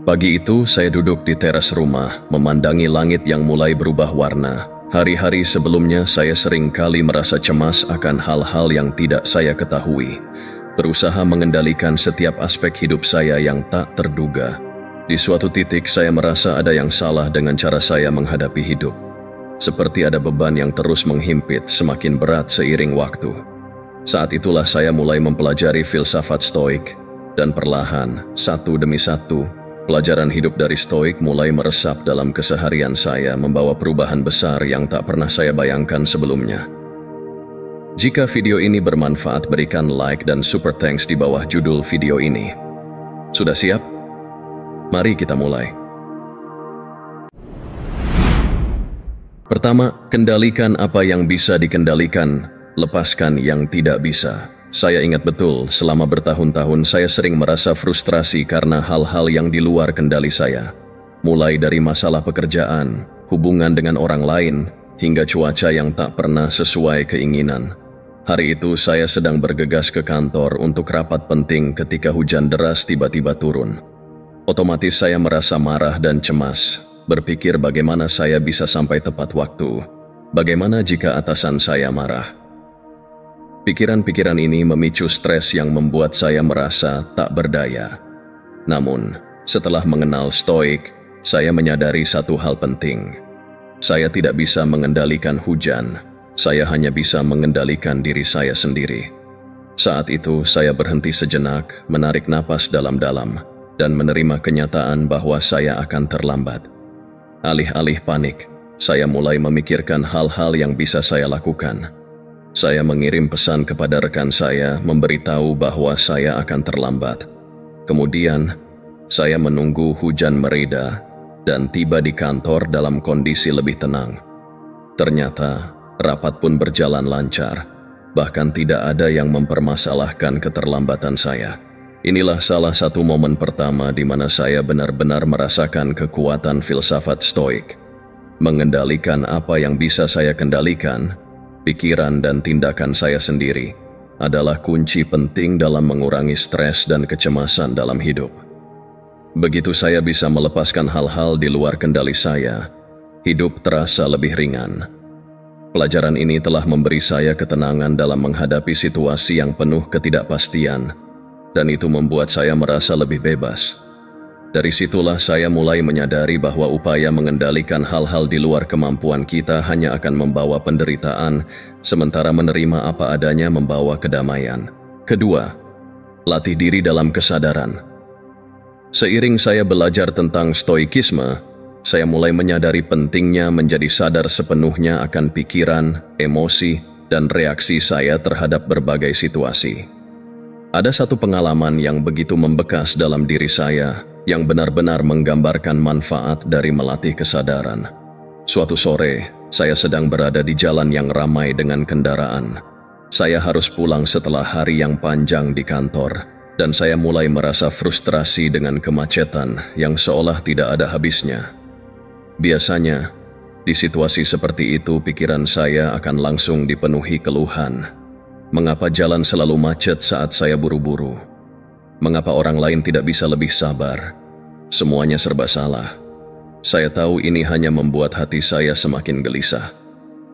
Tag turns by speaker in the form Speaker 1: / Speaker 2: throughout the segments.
Speaker 1: Pagi itu saya duduk di teras rumah, memandangi langit yang mulai berubah warna. Hari-hari sebelumnya saya sering kali merasa cemas akan hal-hal yang tidak saya ketahui. Berusaha mengendalikan setiap aspek hidup saya yang tak terduga. Di suatu titik saya merasa ada yang salah dengan cara saya menghadapi hidup. Seperti ada beban yang terus menghimpit semakin berat seiring waktu. Saat itulah saya mulai mempelajari filsafat Stoik, dan perlahan, satu demi satu, pelajaran hidup dari Stoik mulai meresap dalam keseharian saya, membawa perubahan besar yang tak pernah saya bayangkan sebelumnya. Jika video ini bermanfaat, berikan like dan super thanks di bawah judul video ini. Sudah siap? Mari kita mulai. Pertama, kendalikan apa yang bisa dikendalikan, lepaskan yang tidak bisa. Saya ingat betul, selama bertahun-tahun saya sering merasa frustrasi karena hal-hal yang di luar kendali saya. Mulai dari masalah pekerjaan, hubungan dengan orang lain, hingga cuaca yang tak pernah sesuai keinginan. Hari itu saya sedang bergegas ke kantor untuk rapat penting ketika hujan deras tiba-tiba turun. Otomatis saya merasa marah dan cemas, berpikir bagaimana saya bisa sampai tepat waktu. Bagaimana jika atasan saya marah? Pikiran-pikiran ini memicu stres yang membuat saya merasa tak berdaya. Namun, setelah mengenal Stoik, saya menyadari satu hal penting. Saya tidak bisa mengendalikan hujan, saya hanya bisa mengendalikan diri saya sendiri. Saat itu, saya berhenti sejenak, menarik napas dalam-dalam, dan menerima kenyataan bahwa saya akan terlambat. Alih-alih panik, saya mulai memikirkan hal-hal yang bisa saya lakukan. Saya mengirim pesan kepada rekan saya, memberitahu bahwa saya akan terlambat. Kemudian, saya menunggu hujan mereda dan tiba di kantor dalam kondisi lebih tenang. Ternyata, rapat pun berjalan lancar, bahkan tidak ada yang mempermasalahkan keterlambatan saya. Inilah salah satu momen pertama di mana saya benar-benar merasakan kekuatan filsafat Stoik. Mengendalikan apa yang bisa saya kendalikan, pikiran dan tindakan saya sendiri, adalah kunci penting dalam mengurangi stres dan kecemasan dalam hidup. Begitu saya bisa melepaskan hal-hal di luar kendali saya, hidup terasa lebih ringan. Pelajaran ini telah memberi saya ketenangan dalam menghadapi situasi yang penuh ketidakpastian, dan itu membuat saya merasa lebih bebas. Dari situlah saya mulai menyadari bahwa upaya mengendalikan hal-hal di luar kemampuan kita hanya akan membawa penderitaan, sementara menerima apa adanya membawa kedamaian. Kedua, latih diri dalam kesadaran. Seiring saya belajar tentang Stoikisme, saya mulai menyadari pentingnya menjadi sadar sepenuhnya akan pikiran, emosi, dan reaksi saya terhadap berbagai situasi. Ada satu pengalaman yang begitu membekas dalam diri saya, yang benar-benar menggambarkan manfaat dari melatih kesadaran. Suatu sore, saya sedang berada di jalan yang ramai dengan kendaraan. Saya harus pulang setelah hari yang panjang di kantor, dan saya mulai merasa frustrasi dengan kemacetan yang seolah tidak ada habisnya. Biasanya, di situasi seperti itu pikiran saya akan langsung dipenuhi keluhan. Mengapa jalan selalu macet saat saya buru-buru? Mengapa orang lain tidak bisa lebih sabar? Semuanya serba salah. Saya tahu ini hanya membuat hati saya semakin gelisah.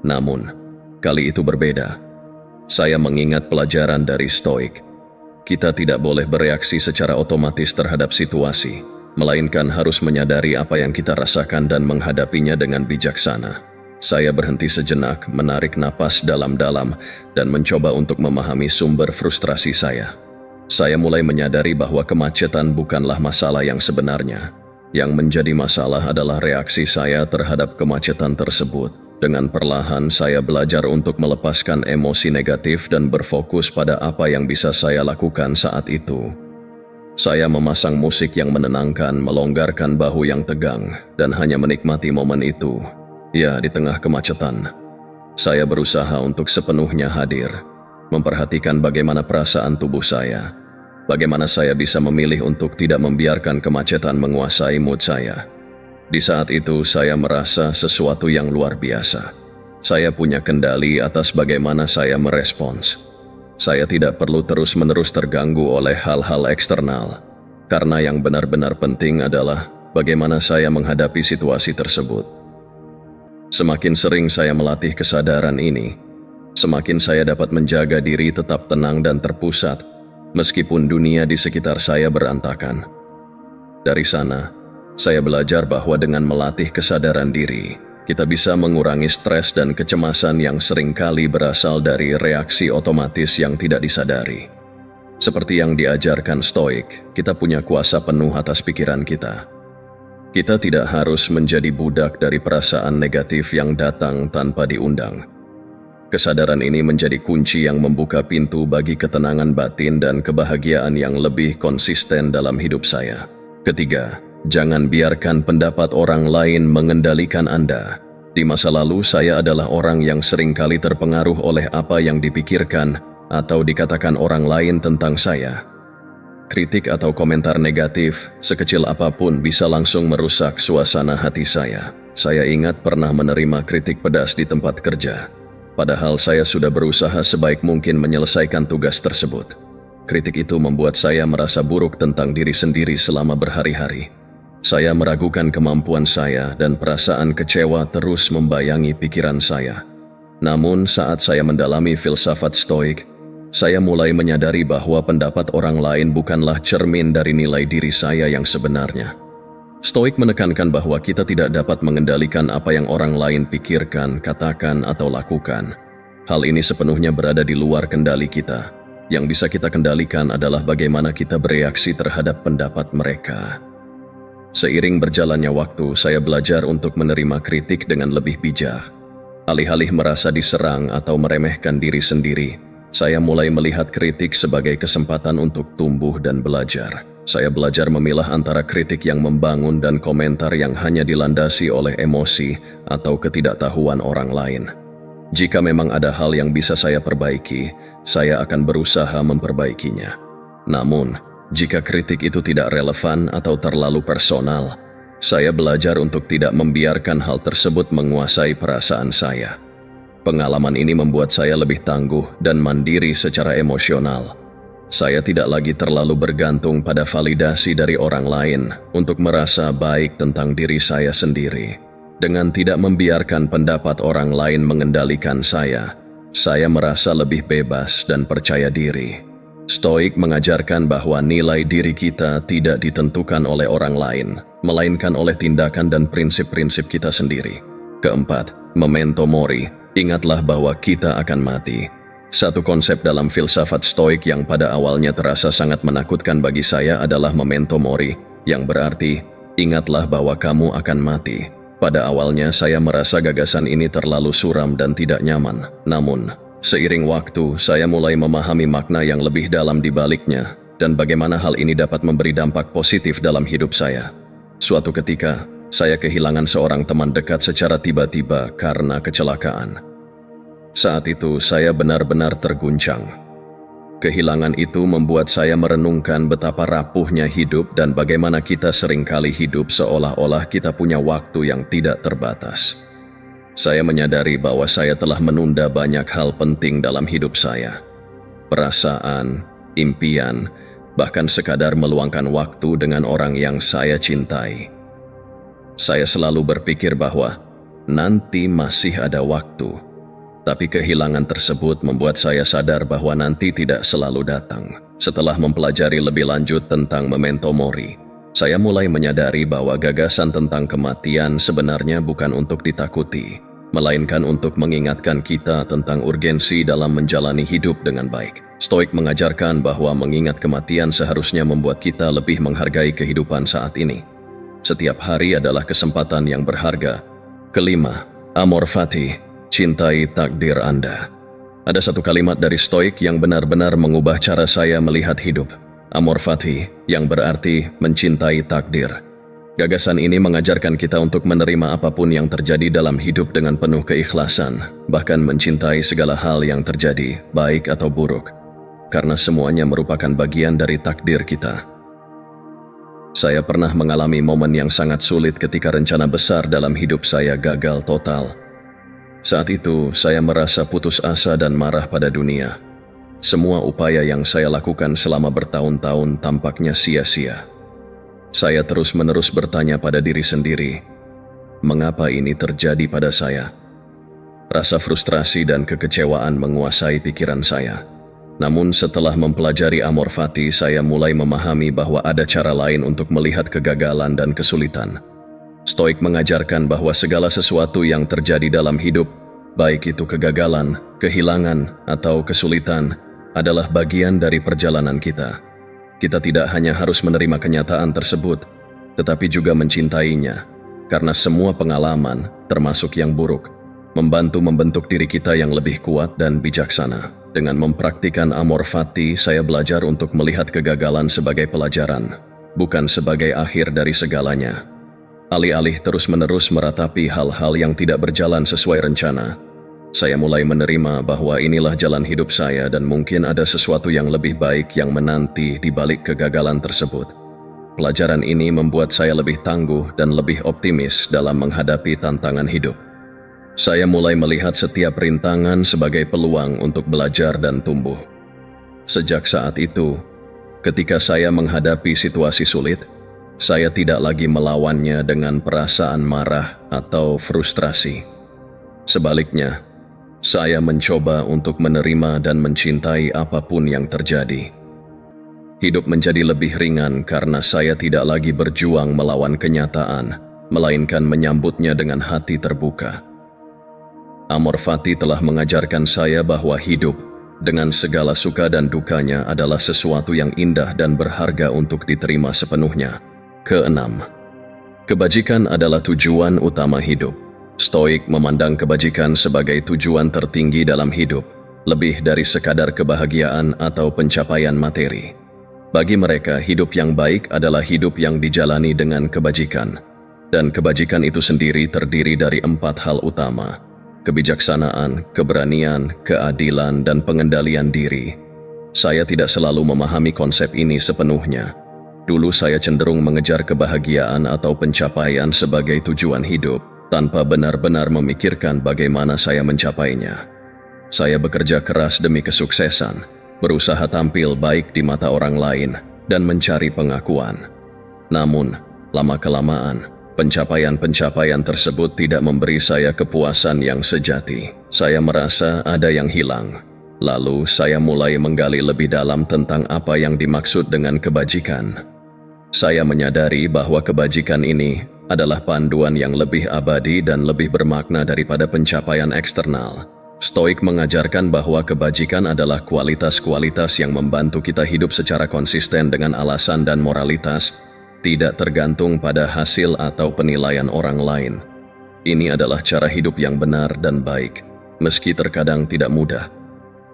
Speaker 1: Namun, kali itu berbeda. Saya mengingat pelajaran dari Stoik. Kita tidak boleh bereaksi secara otomatis terhadap situasi, melainkan harus menyadari apa yang kita rasakan dan menghadapinya dengan bijaksana. Saya berhenti sejenak, menarik napas dalam-dalam, dan mencoba untuk memahami sumber frustrasi saya. Saya mulai menyadari bahwa kemacetan bukanlah masalah yang sebenarnya. Yang menjadi masalah adalah reaksi saya terhadap kemacetan tersebut. Dengan perlahan, saya belajar untuk melepaskan emosi negatif dan berfokus pada apa yang bisa saya lakukan saat itu. Saya memasang musik yang menenangkan, melonggarkan bahu yang tegang, dan hanya menikmati momen itu. Ya, di tengah kemacetan, saya berusaha untuk sepenuhnya hadir, memperhatikan bagaimana perasaan tubuh saya, bagaimana saya bisa memilih untuk tidak membiarkan kemacetan menguasai mood saya. Di saat itu saya merasa sesuatu yang luar biasa. Saya punya kendali atas bagaimana saya merespons. Saya tidak perlu terus-menerus terganggu oleh hal-hal eksternal. karena yang benar-benar penting adalah bagaimana saya menghadapi situasi tersebut. Semakin sering saya melatih kesadaran ini, semakin saya dapat menjaga diri tetap tenang dan terpusat, meskipun dunia di sekitar saya berantakan. Dari sana, saya belajar bahwa dengan melatih kesadaran diri, kita bisa mengurangi stres dan kecemasan yang seringkali berasal dari reaksi otomatis yang tidak disadari. Seperti yang diajarkan Stoik, kita punya kuasa penuh atas pikiran kita. Kita tidak harus menjadi budak dari perasaan negatif yang datang tanpa diundang. Kesadaran ini menjadi kunci yang membuka pintu bagi ketenangan batin dan kebahagiaan yang lebih konsisten dalam hidup saya. Ketiga, jangan biarkan pendapat orang lain mengendalikan Anda. Di masa lalu, saya adalah orang yang seringkali terpengaruh oleh apa yang dipikirkan atau dikatakan orang lain tentang saya. Kritik atau komentar negatif, sekecil apapun, bisa langsung merusak suasana hati saya. Saya ingat pernah menerima kritik pedas di tempat kerja, padahal saya sudah berusaha sebaik mungkin menyelesaikan tugas tersebut. Kritik itu membuat saya merasa buruk tentang diri sendiri selama berhari-hari. Saya meragukan kemampuan saya dan perasaan kecewa terus membayangi pikiran saya. Namun saat saya mendalami filsafat Stoik, saya mulai menyadari bahwa pendapat orang lain bukanlah cermin dari nilai diri saya yang sebenarnya. Stoik menekankan bahwa kita tidak dapat mengendalikan apa yang orang lain pikirkan, katakan, atau lakukan. Hal ini sepenuhnya berada di luar kendali kita. Yang bisa kita kendalikan adalah bagaimana kita bereaksi terhadap pendapat mereka. Seiring berjalannya waktu, saya belajar untuk menerima kritik dengan lebih bijak. Alih-alih merasa diserang atau meremehkan diri sendiri, saya mulai melihat kritik sebagai kesempatan untuk tumbuh dan belajar. Saya belajar memilah antara kritik yang membangun dan komentar yang hanya dilandasi oleh emosi atau ketidaktahuan orang lain. Jika memang ada hal yang bisa saya perbaiki, saya akan berusaha memperbaikinya. Namun, jika kritik itu tidak relevan atau terlalu personal, saya belajar untuk tidak membiarkan hal tersebut menguasai perasaan saya. Pengalaman ini membuat saya lebih tangguh dan mandiri secara emosional. Saya tidak lagi terlalu bergantung pada validasi dari orang lain untuk merasa baik tentang diri saya sendiri. Dengan tidak membiarkan pendapat orang lain mengendalikan saya merasa lebih bebas dan percaya diri. Stoik mengajarkan bahwa nilai diri kita tidak ditentukan oleh orang lain, melainkan oleh tindakan dan prinsip-prinsip kita sendiri. Keempat, memento mori. Ingatlah bahwa kita akan mati. Satu konsep dalam filsafat Stoik yang pada awalnya terasa sangat menakutkan bagi saya adalah memento mori, yang berarti, ingatlah bahwa kamu akan mati. Pada awalnya saya merasa gagasan ini terlalu suram dan tidak nyaman. Namun, seiring waktu, saya mulai memahami makna yang lebih dalam di baliknya, dan bagaimana hal ini dapat memberi dampak positif dalam hidup saya. Suatu ketika, saya kehilangan seorang teman dekat secara tiba-tiba karena kecelakaan. Saat itu, saya benar-benar terguncang. Kehilangan itu membuat saya merenungkan betapa rapuhnya hidup dan bagaimana kita seringkali hidup seolah-olah kita punya waktu yang tidak terbatas. Saya menyadari bahwa saya telah menunda banyak hal penting dalam hidup saya. Perasaan, impian, bahkan sekadar meluangkan waktu dengan orang yang saya cintai. Saya selalu berpikir bahwa nanti masih ada waktu. Tapi kehilangan tersebut membuat saya sadar bahwa nanti tidak selalu datang. Setelah mempelajari lebih lanjut tentang memento mori, saya mulai menyadari bahwa gagasan tentang kematian sebenarnya bukan untuk ditakuti, melainkan untuk mengingatkan kita tentang urgensi dalam menjalani hidup dengan baik. Stoik mengajarkan bahwa mengingat kematian seharusnya membuat kita lebih menghargai kehidupan saat ini. Setiap hari adalah kesempatan yang berharga. Kelima, amor fati. Cintai takdir Anda. Ada satu kalimat dari Stoik yang benar-benar mengubah cara saya melihat hidup. Amor fati, yang berarti mencintai takdir. Gagasan ini mengajarkan kita untuk menerima apapun yang terjadi dalam hidup dengan penuh keikhlasan, bahkan mencintai segala hal yang terjadi, baik atau buruk, karena semuanya merupakan bagian dari takdir kita. Saya pernah mengalami momen yang sangat sulit ketika rencana besar dalam hidup saya gagal total. Saat itu, saya merasa putus asa dan marah pada dunia. Semua upaya yang saya lakukan selama bertahun-tahun tampaknya sia-sia. Saya terus-menerus bertanya pada diri sendiri, mengapa ini terjadi pada saya? Rasa frustrasi dan kekecewaan menguasai pikiran saya. Namun setelah mempelajari Amor Fati, saya mulai memahami bahwa ada cara lain untuk melihat kegagalan dan kesulitan. Stoik mengajarkan bahwa segala sesuatu yang terjadi dalam hidup, baik itu kegagalan, kehilangan, atau kesulitan, adalah bagian dari perjalanan kita. Kita tidak hanya harus menerima kenyataan tersebut, tetapi juga mencintainya, karena semua pengalaman, termasuk yang buruk, membantu membentuk diri kita yang lebih kuat dan bijaksana. Dengan mempraktikkan Amor Fati, saya belajar untuk melihat kegagalan sebagai pelajaran, bukan sebagai akhir dari segalanya. Alih-alih terus-menerus meratapi hal-hal yang tidak berjalan sesuai rencana, saya mulai menerima bahwa inilah jalan hidup saya dan mungkin ada sesuatu yang lebih baik yang menanti di balik kegagalan tersebut. Pelajaran ini membuat saya lebih tangguh dan lebih optimis dalam menghadapi tantangan hidup. Saya mulai melihat setiap rintangan sebagai peluang untuk belajar dan tumbuh. Sejak saat itu, ketika saya menghadapi situasi sulit, saya tidak lagi melawannya dengan perasaan marah atau frustrasi. Sebaliknya, saya mencoba untuk menerima dan mencintai apapun yang terjadi. Hidup menjadi lebih ringan karena saya tidak lagi berjuang melawan kenyataan, melainkan menyambutnya dengan hati terbuka. Amor Fati telah mengajarkan saya bahwa hidup, dengan segala suka dan dukanya, adalah sesuatu yang indah dan berharga untuk diterima sepenuhnya. Keenam, kebajikan adalah tujuan utama hidup. Stoik memandang kebajikan sebagai tujuan tertinggi dalam hidup, lebih dari sekadar kebahagiaan atau pencapaian materi. Bagi mereka, hidup yang baik adalah hidup yang dijalani dengan kebajikan. Dan kebajikan itu sendiri terdiri dari 4 hal utama: kebijaksanaan, keberanian, keadilan, dan pengendalian diri. Saya tidak selalu memahami konsep ini sepenuhnya. Dulu saya cenderung mengejar kebahagiaan atau pencapaian sebagai tujuan hidup, tanpa benar-benar memikirkan bagaimana saya mencapainya. Saya bekerja keras demi kesuksesan, berusaha tampil baik di mata orang lain, dan mencari pengakuan. Namun, lama-kelamaan, pencapaian-pencapaian tersebut tidak memberi saya kepuasan yang sejati. Saya merasa ada yang hilang. Lalu saya mulai menggali lebih dalam tentang apa yang dimaksud dengan kebajikan. Saya menyadari bahwa kebajikan ini adalah panduan yang lebih abadi dan lebih bermakna daripada pencapaian eksternal. Stoik mengajarkan bahwa kebajikan adalah kualitas-kualitas yang membantu kita hidup secara konsisten dengan alasan dan moralitas, tidak tergantung pada hasil atau penilaian orang lain. Ini adalah cara hidup yang benar dan baik, meski terkadang tidak mudah.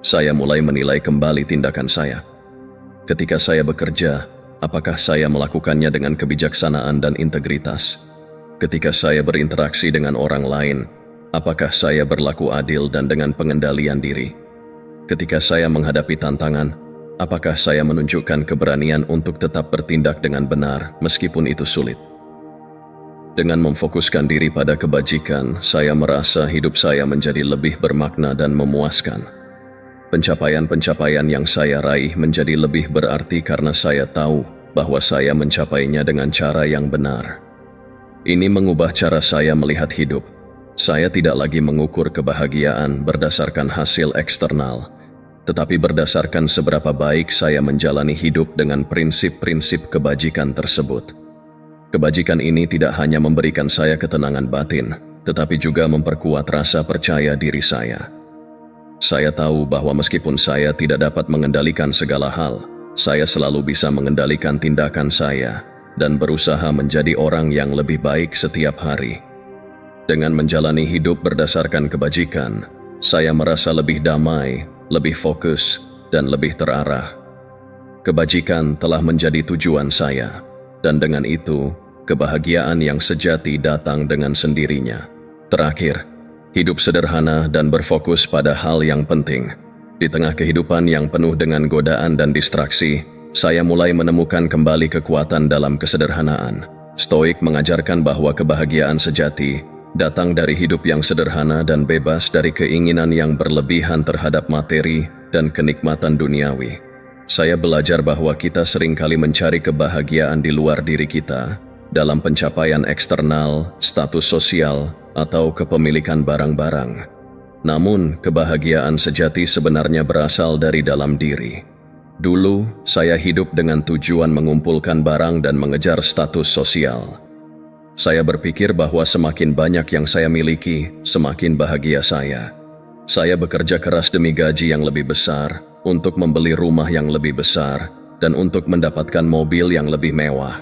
Speaker 1: Saya mulai menilai kembali tindakan saya. Ketika saya bekerja, apakah saya melakukannya dengan kebijaksanaan dan integritas? Ketika saya berinteraksi dengan orang lain, apakah saya berlaku adil dan dengan pengendalian diri? Ketika saya menghadapi tantangan, apakah saya menunjukkan keberanian untuk tetap bertindak dengan benar meskipun itu sulit? Dengan memfokuskan diri pada kebajikan, saya merasa hidup saya menjadi lebih bermakna dan memuaskan. Pencapaian-pencapaian yang saya raih menjadi lebih berarti karena saya tahu bahwa saya mencapainya dengan cara yang benar. Ini mengubah cara saya melihat hidup. Saya tidak lagi mengukur kebahagiaan berdasarkan hasil eksternal, tetapi berdasarkan seberapa baik saya menjalani hidup dengan prinsip-prinsip kebajikan tersebut. Kebajikan ini tidak hanya memberikan saya ketenangan batin, tetapi juga memperkuat rasa percaya diri saya. Saya tahu bahwa meskipun saya tidak dapat mengendalikan segala hal, saya selalu bisa mengendalikan tindakan saya dan berusaha menjadi orang yang lebih baik setiap hari. Dengan menjalani hidup berdasarkan kebajikan, saya merasa lebih damai, lebih fokus, dan lebih terarah. Kebajikan telah menjadi tujuan saya, dan dengan itu, kebahagiaan yang sejati datang dengan sendirinya. Terakhir, hidup sederhana dan berfokus pada hal yang penting. Di tengah kehidupan yang penuh dengan godaan dan distraksi, saya mulai menemukan kembali kekuatan dalam kesederhanaan. Stoik mengajarkan bahwa kebahagiaan sejati datang dari hidup yang sederhana dan bebas dari keinginan yang berlebihan terhadap materi dan kenikmatan duniawi. Saya belajar bahwa kita seringkali mencari kebahagiaan di luar diri kita, dalam pencapaian eksternal, status sosial, atau kepemilikan barang-barang. Namun, kebahagiaan sejati sebenarnya berasal dari dalam diri. Dulu, saya hidup dengan tujuan mengumpulkan barang dan mengejar status sosial. Saya berpikir bahwa semakin banyak yang saya miliki, semakin bahagia saya. Saya bekerja keras demi gaji yang lebih besar, untuk membeli rumah yang lebih besar, dan untuk mendapatkan mobil yang lebih mewah.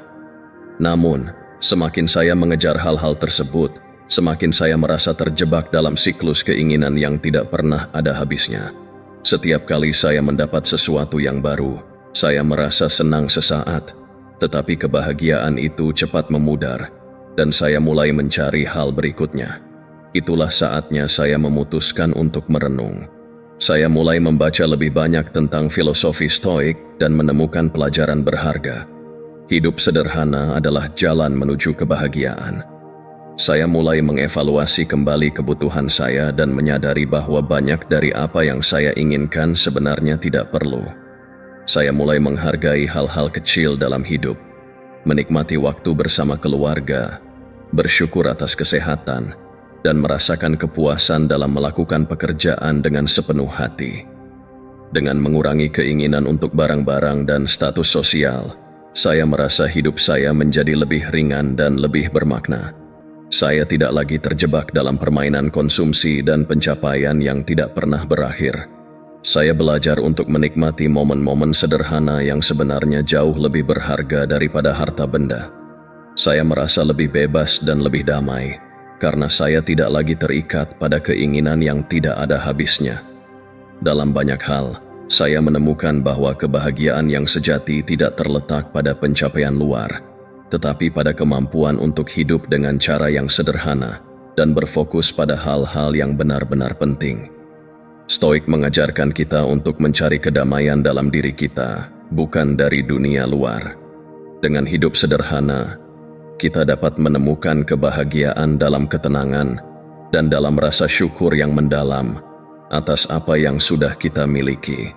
Speaker 1: Namun, semakin saya mengejar hal-hal tersebut, semakin saya merasa terjebak dalam siklus keinginan yang tidak pernah ada habisnya. Setiap kali saya mendapat sesuatu yang baru, saya merasa senang sesaat, tetapi kebahagiaan itu cepat memudar, dan saya mulai mencari hal berikutnya. Itulah saatnya saya memutuskan untuk merenung. Saya mulai membaca lebih banyak tentang filosofi Stoik dan menemukan pelajaran berharga. Hidup sederhana adalah jalan menuju kebahagiaan. Saya mulai mengevaluasi kembali kebutuhan saya dan menyadari bahwa banyak dari apa yang saya inginkan sebenarnya tidak perlu. Saya mulai menghargai hal-hal kecil dalam hidup, menikmati waktu bersama keluarga, bersyukur atas kesehatan, dan merasakan kepuasan dalam melakukan pekerjaan dengan sepenuh hati. Dengan mengurangi keinginan untuk barang-barang dan status sosial, saya merasa hidup saya menjadi lebih ringan dan lebih bermakna. Saya tidak lagi terjebak dalam permainan konsumsi dan pencapaian yang tidak pernah berakhir. Saya belajar untuk menikmati momen-momen sederhana yang sebenarnya jauh lebih berharga daripada harta benda. Saya merasa lebih bebas dan lebih damai, karena saya tidak lagi terikat pada keinginan yang tidak ada habisnya. Dalam banyak hal, saya menemukan bahwa kebahagiaan yang sejati tidak terletak pada pencapaian luar, tetapi pada kemampuan untuk hidup dengan cara yang sederhana dan berfokus pada hal-hal yang benar-benar penting. Stoik mengajarkan kita untuk mencari kedamaian dalam diri kita, bukan dari dunia luar. Dengan hidup sederhana, kita dapat menemukan kebahagiaan dalam ketenangan dan dalam rasa syukur yang mendalam atas apa yang sudah kita miliki.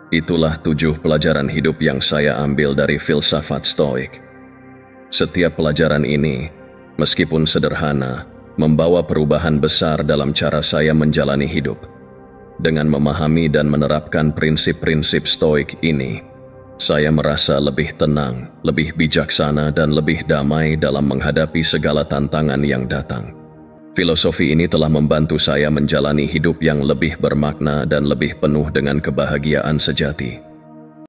Speaker 1: Itulah 7 pelajaran hidup yang saya ambil dari filsafat Stoik. Setiap pelajaran ini, meskipun sederhana, membawa perubahan besar dalam cara saya menjalani hidup. Dengan memahami dan menerapkan prinsip-prinsip Stoik ini, saya merasa lebih tenang, lebih bijaksana, dan lebih damai dalam menghadapi segala tantangan yang datang. Filosofi ini telah membantu saya menjalani hidup yang lebih bermakna dan lebih penuh dengan kebahagiaan sejati.